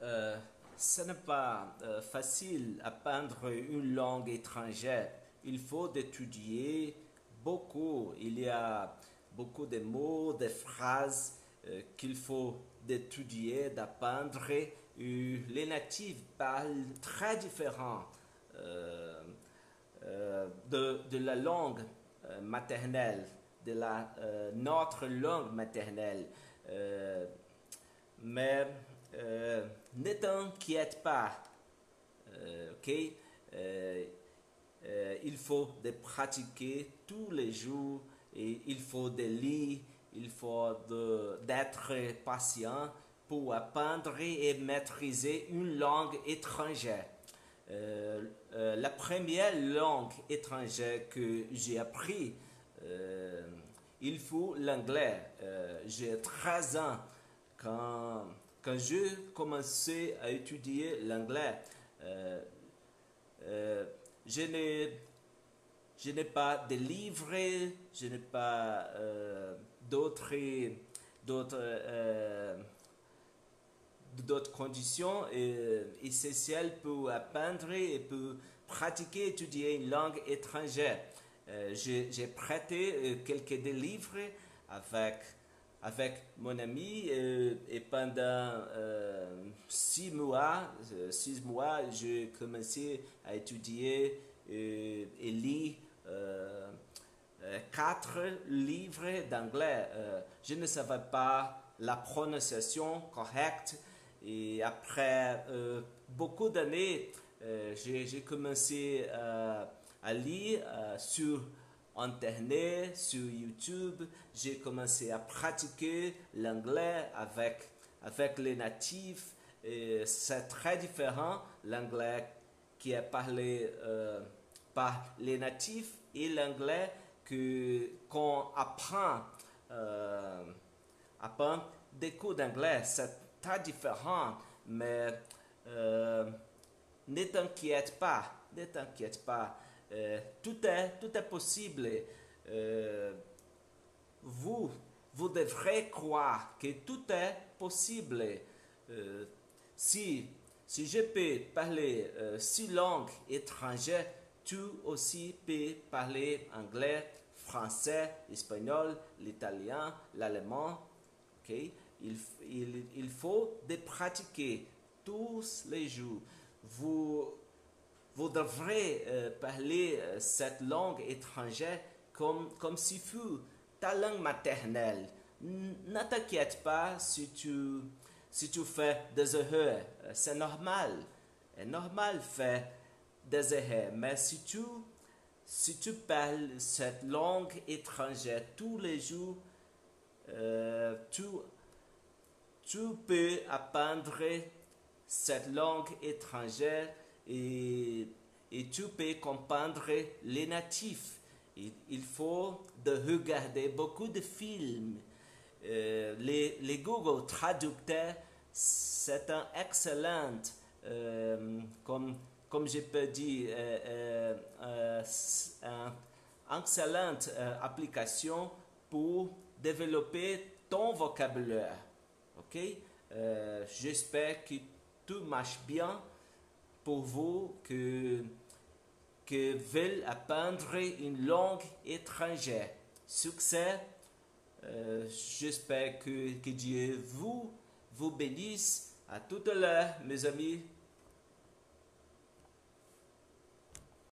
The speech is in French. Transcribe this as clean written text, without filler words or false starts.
euh, ce n'est pas facile apprendre une langue étrangère. Il faut d'étudier beaucoup. Il y a beaucoup de mots, de phrases qu'il faut d'étudier, d'apprendre. Les natifs parlent très différent de la langue maternelle, de notre langue maternelle. Euh, mais ne t'inquiète pas, ok? Euh, il faut de pratiquer tous les jours et il faut de lire, il faut d'être patient pour apprendre et maîtriser une langue étrangère. La première langue étrangère que j'ai appris, euh, il faut l'anglais. J'ai 13 ans quand j'ai commencé à étudier l'anglais. Euh, euh, je n'ai je n'ai pas de livres, je n'ai pas d'autres conditions essentielles pour apprendre et pour pratiquer, étudier une langue étrangère. J'ai prêté quelques des livres avec, avec mon ami et pendant 6 mois, j'ai commencé à étudier et lire 4 livres d'anglais. Je ne savais pas la prononciation correcte et après beaucoup d'années, j'ai commencé à lire sur Internet, sur YouTube. J'ai commencé à pratiquer l'anglais avec les natifs. C'est très différent l'anglais qui est parlé par les natifs et l'anglais qu'on apprend des cours d'anglais. C'est très différent, mais ne t'inquiète pas, ne t'inquiète pas. Tout est possible. Euh, vous, vous devrez croire que tout est possible. Euh, si, si je peux parler 6 langues étrangères, tu aussi peux parler anglais, français, espagnol, l'italien, l'allemand. Okay? Il faut de pratiquer tous les jours. Vous devrez parler cette langue étrangère comme si fût ta langue maternelle. Ne t'inquiète pas si tu fais des erreurs. C'est normal. C'est normal faire des erreurs. Mais si tu parles cette langue étrangère tous les jours, tu peux apprendre cette langue étrangère et tu peux comprendre les natifs. Il faut de regarder beaucoup de films. Les Google Traducteurs, c'est un excellent, comme je peux dire, une excellente application pour développer ton vocabulaire. Ok? J'espère que tout marche bien pour vous que veulent apprendre une langue étrangère. Succès. J'espère que Dieu vous bénisse. À tout à l'heure, mes amis.